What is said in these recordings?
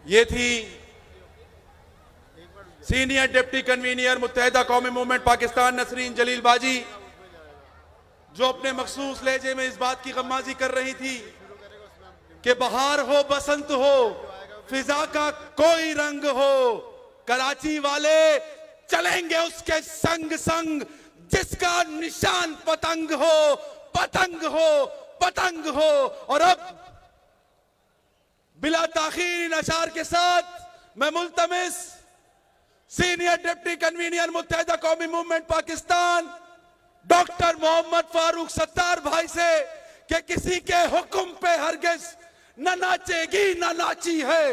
ये थी senior deputy convener मुत्तहिदा कौमी मूवमेंट पाकिस्तान नसरीन जलील बाजी, जो अपने मखसूस लहजे में इस बात की गम्माजी कर रही थी कि बहार हो बसंत हो फिजा का कोई रंग हो, कराची वाले चलेंगे उसके संग संग, जिसका निशान पतंग हो पतंग हो पतंग हो। और अब बिला ताखीर इन अशार के साथ मैं मुल्तमिस सीनियर डिप्टी कन्वीनर मुत्तहिदा कौमी मूवमेंट पाकिस्तान डॉक्टर मोहम्मद फारूक सत्तार भाई से कि किसी के हुक्म पे हरगिज न नाचेगी न नाची है।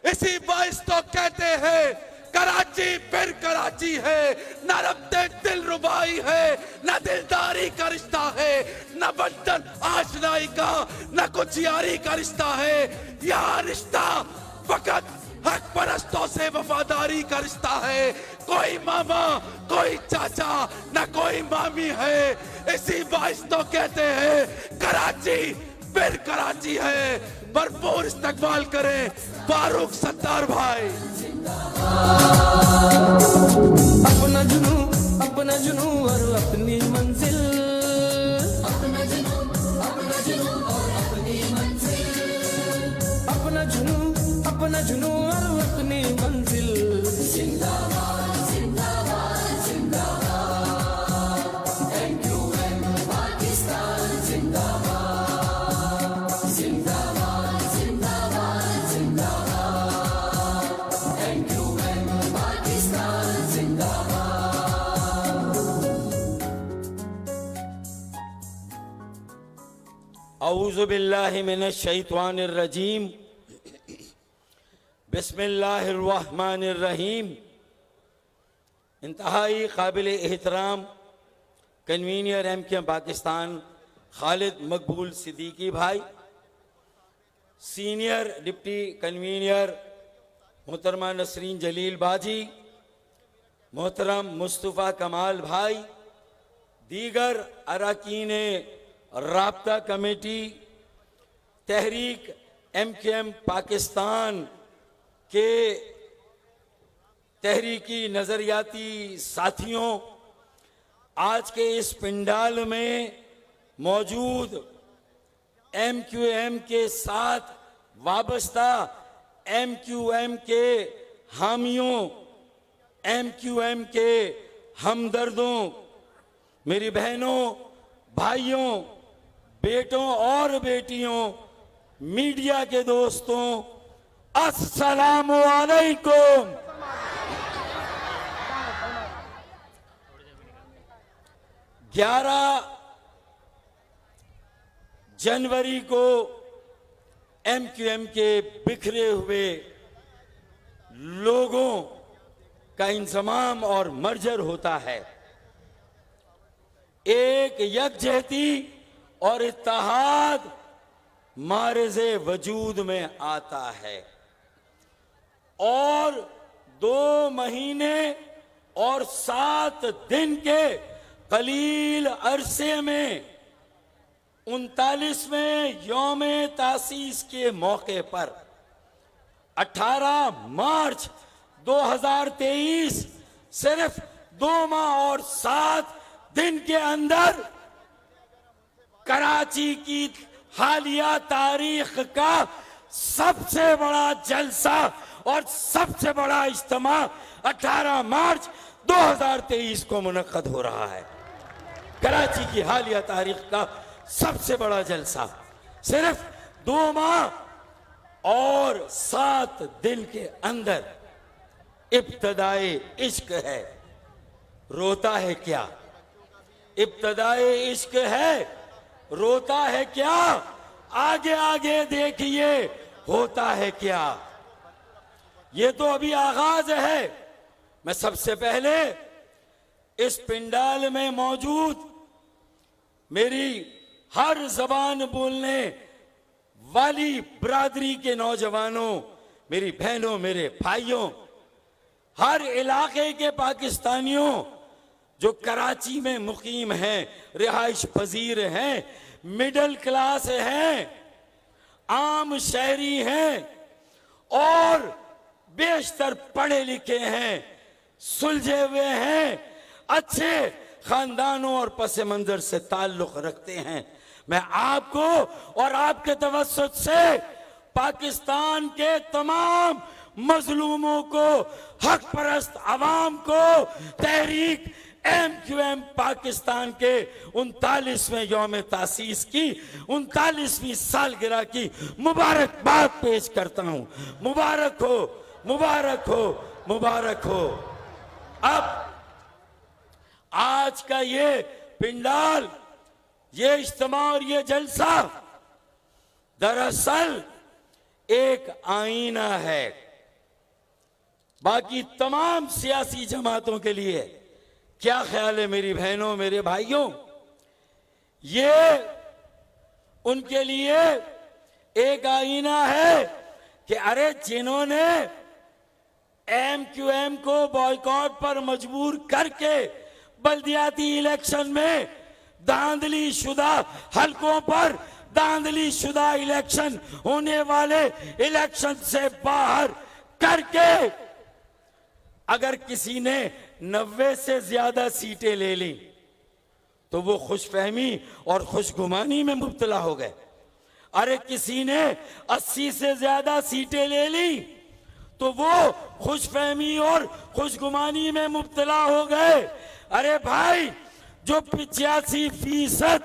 इसी बाइस तो कहते हैं कराची फिर कराची है, न रब्ते दिल रुबाई है न दिलदारी का रिश्ता है, न बंधन आशनाई का न कुछ यारी का रिश्ता है। यह रिश्ता फकत हक परस्तों से वफादारी का रिश्ता है। कोई मामा कोई चाचा न कोई मामी है। इसी बाइस तो कहते हैं कराची फिर कराची है। भरपूर इस्तकबाल करें फारूक सत्तार भाई। अपना जुनू और अपनी मंजिल, अपना जुनू और अपनी मंजिल, अपना जुनू और अपनी मंजिल। जिंदाबाद जिंदाबाद जिंदाबाद, एमक्यूएम पाकिस्तान जिंदाबाद जिंदाबाद जिंदाबाद जिंदाबाद, एमक्यूएम पाकिस्तान जिंदाबाद। औज़ु बिल्लाहि मिनश शैतानिर रजीम, बिस्मिल्लाहिर्रहमानिर्रहीम। इंतहाई काबिल एहतराम कन्वीनर एमक्यूएम पाकिस्तान खालिद मकबूल सिद्दीकी भाई, सीनियर डिप्टी कन्वीनर मोहतरमा नसरीन जलील बाजी, मोहतरम मुस्तफ़ा कमाल भाई, दीगर अरकान राब्ता कमेटी, तहरीक एमक्यूएम पाकिस्तान के तहरीकी नजरियाती साथियों, आज के इस पंडाल में मौजूद एमक्यूएम के साथ वाबस्ता एमक्यूएम के हामियों, एमक्यूएम के हमदर्दों, मेरी बहनों भाइयों बेटों और बेटियों, मीडिया के दोस्तों, अस्सलामु अलैकुम। 11 जनवरी को एमक्यूएम के बिखरे हुए लोगों का इंजमाम और मर्जर होता है। एक यकजहती और इत्तेहाद मारज़े वजूद में आता है और 2 महीने और 7 दिन के कलील अरसे में 39वें यौम तासीस के मौके पर 18 मार्च 2023 सिर्फ 2 माह और 7 दिन के अंदर कराची की हालिया तारीख का सबसे बड़ा जलसा और सबसे बड़ा इज्तिमा 18 मार्च 2023 को मुनक्कद हो रहा है। कराची की हालिया तारीख का सबसे बड़ा जलसा सिर्फ 2 माह और 7 दिन के अंदर इब्तदाए इश्क है। रोता है क्या? इब्तदाए इश्क है, रोता है क्या? आगे आगे देखिए होता है क्या। ये तो अभी आगाज है। मैं सबसे पहले इस पंडाल में मौजूद मेरी हर जबान बोलने वाली बिरादरी के नौजवानों, मेरी बहनों, मेरे भाइयों, हर इलाके के पाकिस्तानियों जो कराची में मुकीम हैं, रिहाइश पजीर हैं, मिडिल क्लास हैं, आम शहरी हैं और बेशतर पढ़े लिखे हैं, सुलझे हुए हैं, अच्छे खानदानों और पस मंजर से ताल्लुक रखते हैं। मैं आपको और आपके तवज्जुह से पाकिस्तान के तमाम मजलूमों को, हक परस्त अवाम को तहरीक MQM पाकिस्तान के 39वें यौम तासीस की 39वीं सालगिरह की मुबारकबाद पेश करता हूं। मुबारक हो, मुबारक हो, मुबारक हो। अब आज का ये पिंडाल, ये इज्तिमा और ये जलसा दरअसल एक आईना है बाकी तमाम सियासी जमातों के लिए। क्या ख्याल है मेरी बहनों, मेरे भाइयों? ये उनके लिए एक आईना है कि अरे जिन्होंने MQM को बॉयकॉट पर मजबूर करके बल्दियाती इलेक्शन में धांधली शुदा हलकों पर धांधली शुदा इलेक्शन होने वाले इलेक्शन से बाहर करके अगर किसी ने 90 से ज्यादा सीटें ले ली तो वो खुशफहमी और खुशगुमानी में मुब्तला हो गए। अरे किसी ने 80 से ज्यादा सीटें ले ली तो वो खुशफहमी और खुशगुमानी में मुब्तला हो गए। अरे भाई, जो 85%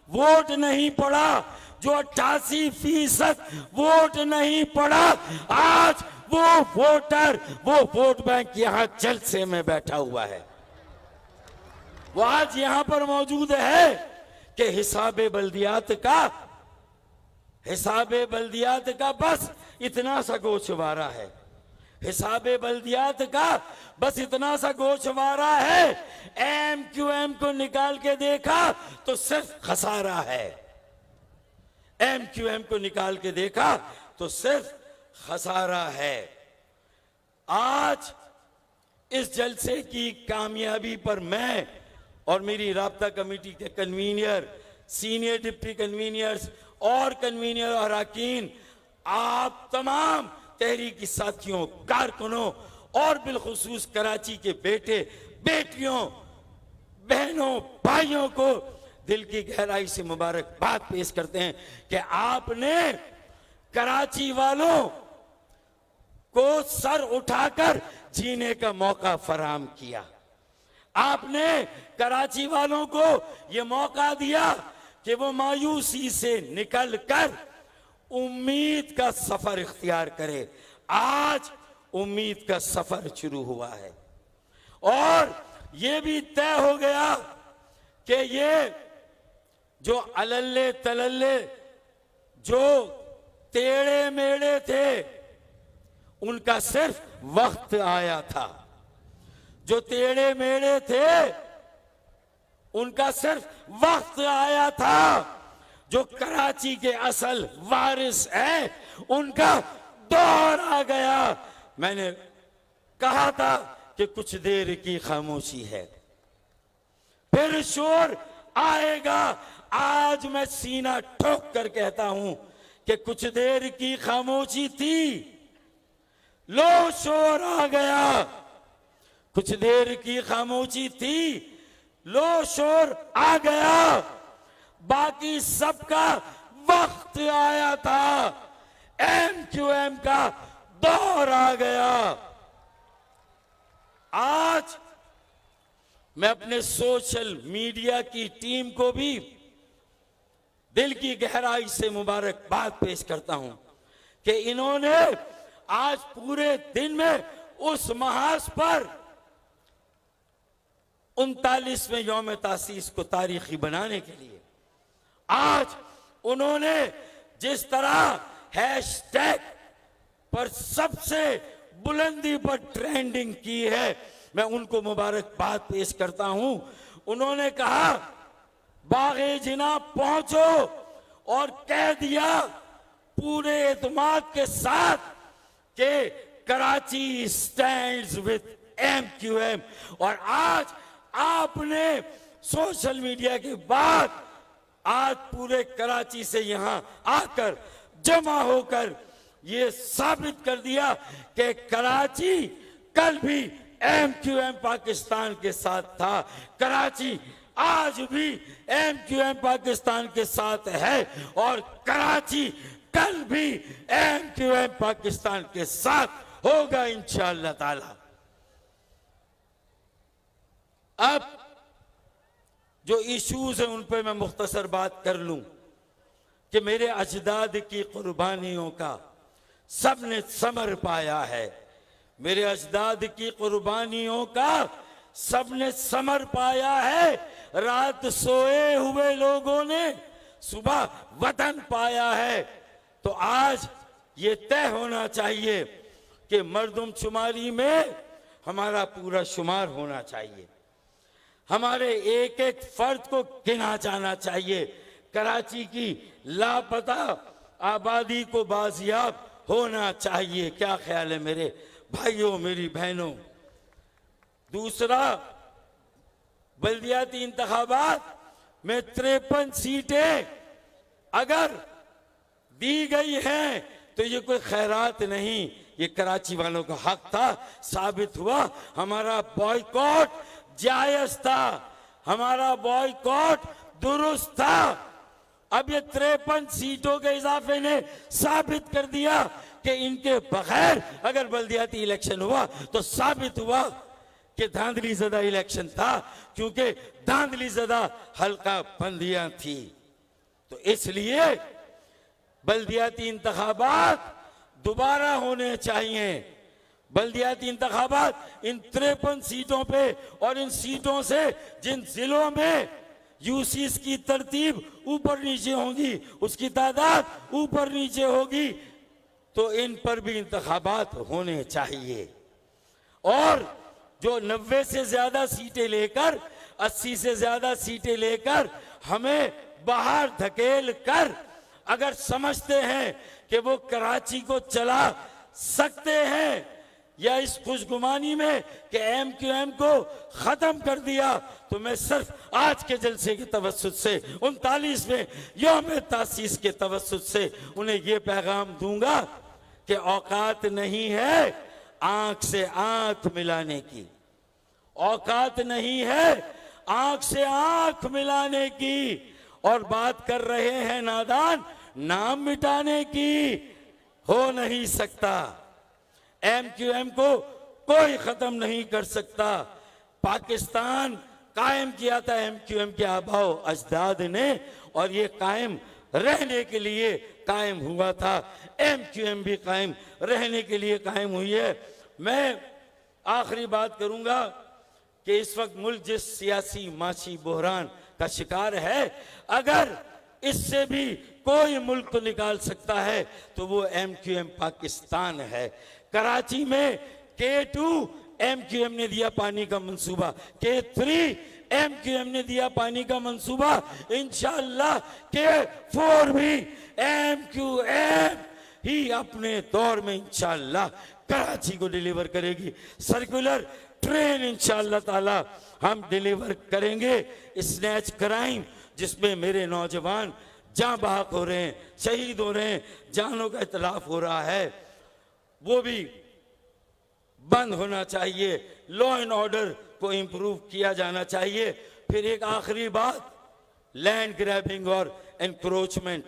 वोट नहीं पड़ा, जो 88% वोट नहीं पड़ा, आज वो वोटर, वो वोट बैंक यहां जलसे में बैठा हुआ है। वो आज यहां पर मौजूद है कि हिसाबे बल्दियात का बस इतना सा गोशवारा है। हिसाबे बल्दियात का बस इतना सा गोशवारा है। MQM को निकाल के देखा तो सिर्फ खसारा है। MQM को निकाल के देखा तो सिर्फ खसारा है। आज इस जलसे की कामयाबी पर मैं और मेरी राब्ता कमेटी के कन्वीनर, सीनियर डिप्टी कन्वीनर्स और कन्वीनर और अरकान, आप तमाम तहरीकी साथियों, कारकुनों और बिलखुसूस कराची के बेटे बेटियों, बहनों, भाइयों को दिल की गहराई से मुबारकबाद पेश करते हैं कि आपने कराची वालों को सर उठाकर जीने का मौका फराहम किया। आपने कराची वालों को यह मौका दिया कि वो मायूसी से निकलकर उम्मीद का सफर इख्तियार करे। आज उम्मीद का सफर शुरू हुआ है और ये भी तय हो गया कि ये जो अलल्ले तलल्ले, जो टेढ़े मेढ़े थे, उनका सिर्फ वक्त आया था। जो टेढ़े मेढ़े थे उनका सिर्फ वक्त आया था। जो कराची के असल वारिस है उनका दौर आ गया। मैंने कहा था कि कुछ देर की खामोशी है, फिर शोर आएगा। आज मैं सीना ठोक कर कहता हूं कि कुछ देर की खामोशी थी, लो शोर आ गया। कुछ देर की खामोशी थी, लो शोर आ गया। बाकी सबका वक्त आया था। MQM का दौर आ गया। आज मैं अपने सोशल मीडिया की टीम को भी दिल की गहराई से मुबारकबाद पेश करता हूं कि इन्होंने आज पूरे दिन में उस महाज पर 39वें यौम तासीस को तारीखी बनाने के लिए आज उन्होंने जिस तरह हैशटैग पर सबसे बुलंदी पर ट्रेंडिंग की है, मैं उनको मुबारकबाद पेश करता हूं। उन्होंने कहा बागे जिना पहुंचो और कह दिया पूरे एतमाद के साथ कि कराची स्टैंड्स विद MQM। और आज आपने सोशल मीडिया के बाद आज पूरे कराची से यहां आकर जमा होकर ये साबित कर दिया कि कराची कल भी MQM पाकिस्तान के साथ था, कराची आज भी MQM पाकिस्तान के साथ है और कराची कल भी MQM पाकिस्तान के साथ होगा इंशाअल्लाह ताला। अब जो इश्यूज हैं उन पे मैं मुख्तसर बात कर लूं कि मेरे अजदाद की कुर्बानियों का सबने समर पाया है, मेरे अजदाद की कुर्बानियों का सबने समर पाया है। रात सोए हुए लोगों ने सुबह वतन पाया है। तो आज ये तय होना चाहिए कि मर्दमशुमारी में हमारा पूरा शुमार होना चाहिए, हमारे एक एक फर्द को गिना जाना चाहिए, कराची की लापता आबादी को बाजियाब होना चाहिए। क्या ख्याल है मेरे भाइयों मेरी बहनों? दूसरा, बल्दियाती इंतखाबात में 53 सीटें अगर दी गई हैं तो ये कोई खैरात नहीं, ये कराची वालों का हक था। साबित हुआ हमारा बॉयकॉट जायज था, हमारा बॉयकॉट दुरुस्त था। अब ये 53 सीटों के इजाफे ने साबित कर दिया कि इनके बगैर अगर बल्दियाती इलेक्शन हुआ तो साबित हुआ कि धांधली ज़दा इलेक्शन था, क्योंकि धांधली ज़दा हल्का बंदियां थी। तो इसलिए बल्दियाती इंतखाबात दोबारा होने चाहिए। बल्दियाती इंतखाबात इन 53 सीटों पे और इन सीटों से जिन जिलों में यूसीस की तरतीब ऊपर नीचे होगी, उसकी तादाद ऊपर नीचे होगी, तो इन पर भी इंतखाबात होने चाहिए। और जो 90 से ज्यादा सीटें लेकर 80 से ज्यादा सीटें लेकर हमें बाहर धकेल कर अगर समझते हैं कि वो कराची को चला सकते हैं, या इस खुशगुमानी में कि MQM को खत्म कर दिया, तो मैं सिर्फ आज के जलसे के तवस्सुत से 39वें यौम तासीस के तवस्सुत से उन्हें ये पैगाम दूंगा कि औकात नहीं है आंख से आंख मिलाने की, औकात नहीं है आंख से आंख मिलाने की। और बात कर रहे हैं नादान नाम मिटाने की, हो नहीं सकता। MQM को कोई खत्म नहीं कर सकता। पाकिस्तान कायम किया था MQM के आबाओ अजदाद ने, और ये कायम रहने के लिए कायम हुआ था। MQM भी कायम रहने के लिए कायम हुई है। मैं आखिरी बात करूंगा कि इस वक्त मुल्क जिस सियासी माशी बहरान का शिकार है, अगर इससे भी कोई मुल्क को निकाल सकता है तो वो MQM पाकिस्तान है। कराची में K2 MQM ने दिया पानी का मंसूबा, K3 MQM ने दिया पानी का मंसूबा, इंशाअल्लाह K4 भी MQM ही अपने दौर में इंशाअल्लाह कराची को डिलीवर करेगी। सर्कुलर ट्रेन इंशाअल्लाह ताला हम डिलीवर करेंगे। स्नैच क्राइम जिसमें मेरे नौजवान जान बहक हो रहे हैं, शहीद हो रहे हैं, जानों का इतलाफ हो रहा है, वो भी बंद होना चाहिए। लॉ एंड ऑर्डर को इंप्रूव किया जाना चाहिए। फिर एक आखिरी बात, लैंड ग्रैबिंग और एनक्रोचमेंट।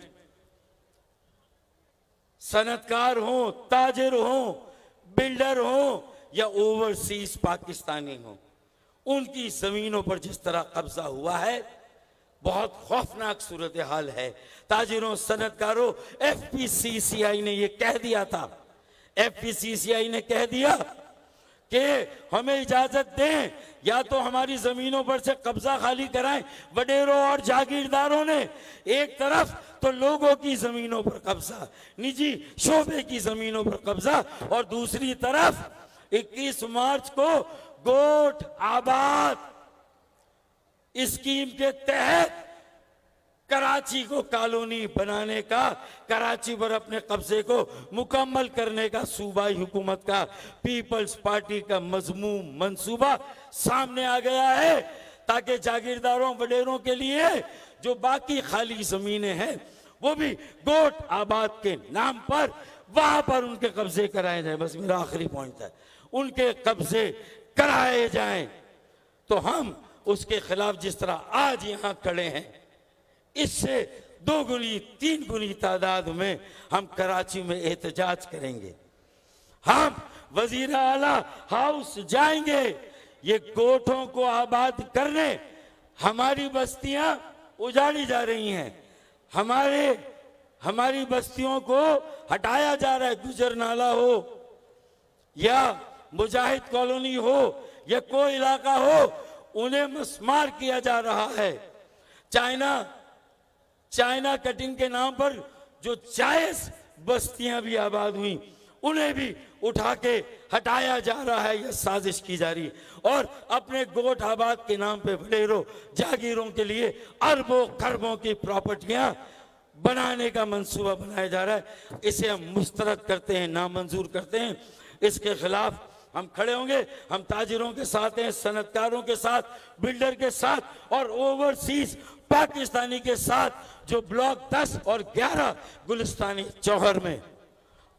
सनतकार हो, ताजिर हो, बिल्डर हो या ओवरसीज पाकिस्तानी हो, उनकी जमीनों पर जिस तरह कब्जा हुआ है बहुत खौफनाक सूरत हाल है। ताजिरों, सनतकारों, FPCCI ने ये कह दिया था, FPCCI ने कह दिया कि हमें इजाजत दें, या तो हमारी जमीनों पर से कब्जा खाली कराएं। वडेरों और जागीरदारों ने एक तरफ तो लोगों की जमीनों पर कब्जा, निजी शोबे की जमीनों पर कब्जा, और दूसरी तरफ 21 मार्च को गोट आबाद स्कीम के तहत कराची को कॉलोनी बनाने का, कराची पर अपने कब्जे को मुकम्मल करने का सूबाई हुकूमत का, पीपल्स पार्टी का मजमूम मंसूबा सामने आ गया है, ताकि जागीरदारों वडेरों के लिए जो बाकी खाली जमीनें हैं वो भी गोट आबाद के नाम पर वहां पर उनके कब्जे कराए जाए। बस मेरा आखिरी पॉइंट है, उनके कब्जे कराए जाएं। तो हम उसके खिलाफ जिस तरह आज यहां खड़े हैं, इससे 2 गुनी 3 गुनी तादाद में हम कराची में एहतजाज करेंगे। हम वजीर आला हाउस जाएंगे। ये गोठों को आबाद करने, हमारी बस्तियां उजाड़ी जा रही हैं, हमारी बस्तियों को हटाया जा रहा है। गुजर नाला हो या मुजाहिद कॉलोनी हो या कोई इलाका हो, उन्हें मस्मार किया जा रहा है। चाइना कटिंग के नाम पर जो जायज बस्तियां भी आबाद हुई, उन्हें भी उठा के हटाया जा रहा है। यह साजिश की जा रही है और अपने गोठ आबाद के नाम पे बड़ेरों जागीरों के लिए अरबों खरबों की प्रॉपर्टियां बनाने का मंसूबा बनाया जा रहा है। इसे हम मुस्तरद करते हैं, नामंजूर करते हैं। इसके खिलाफ हम खड़े होंगे। हम ताजिरों के साथ हैं, सनतकारों के साथ, बिल्डर के साथ और ओवरसीज पाकिस्तानी के साथ, जो ब्लॉक 10 और 11 गुलिस्तानी चौहर में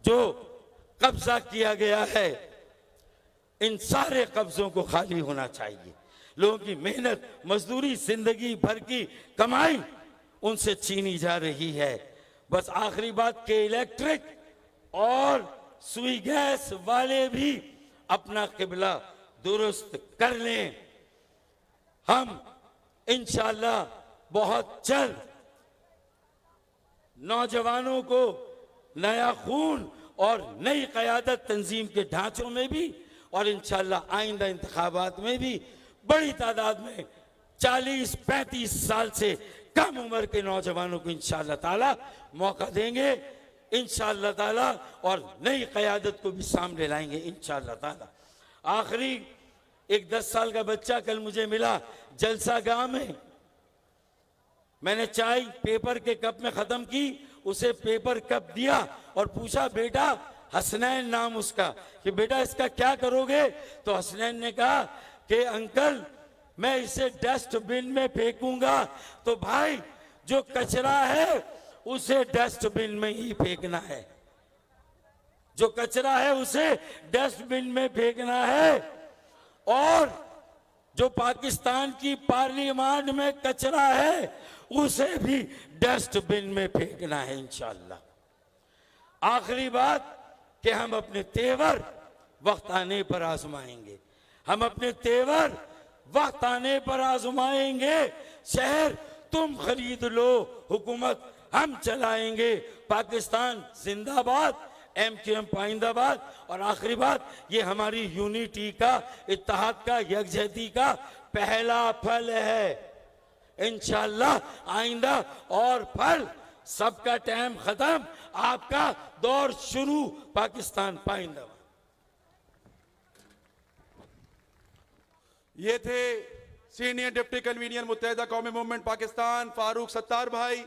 जो कब्जा किया गया है, इन सारे कब्जों को खाली होना चाहिए। लोगों की मेहनत मजदूरी, जिंदगी भर की कमाई उनसे छीनी जा रही है। बस आखिरी बात के इलेक्ट्रिक और सुई गैस वाले भी अपना किबला दुरुस्त कर लें। हम इंशाअल्लाह बहुत जल्द नौजवानों को नया खून और नई क़यादत तंजीम के ढांचों में भी और इंशाअल्लाह आइंदा इंतखाबात में भी बड़ी तादाद में 40-35 साल से कम उम्र के नौजवानों को इंशाअल्लाह ताला मौका देंगे इंशाअल्लाह ताला, और नई क़यादत को भी सामने लाएंगे इंशाअल्लाह ताला। आखिरी, एक 10 साल का बच्चा कल मुझे मिला जलसा गांव में। मैंने चाय पेपर के कप में खत्म की, उसे पेपर कप दिया और पूछा, बेटा, हसनैन नाम उसका, कि बेटा इसका क्या करोगे? तो हसनैन ने कहा कि अंकल मैं इसे डस्टबिन में फेंकूंगा। तो भाई, जो कचरा है उसे डस्टबिन में ही फेंकना है, जो कचरा है उसे डस्टबिन में फेंकना है। और जो पाकिस्तान की पार्लियामेंट में कचरा है उसे भी डस्टबिन में फेंकना है इंशाअल्लाह। आखिरी बात कि हम अपने तेवर वक्त आने पर आजमाएंगे, हम अपने तेवर वक्त आने पर आजमाएंगे। शहर तुम खरीद लो, हुकूमत हम चलाएंगे। पाकिस्तान जिंदाबाद, MQM पाइंदाबाद। और आखिरी बात, ये हमारी यूनिटी का, इत्तेहाद का, यकजहती का पहला फल है। इंशाअल्लाह आइंदा और फल, सबका टाइम खत्म, आपका दौर शुरू। पाकिस्तान पाइंदाबाद। ये थे सीनियर डिप्टी कन्वीनर मुत्तहिदा कौमी मूवमेंट पाकिस्तान फारूक सत्तार भाई।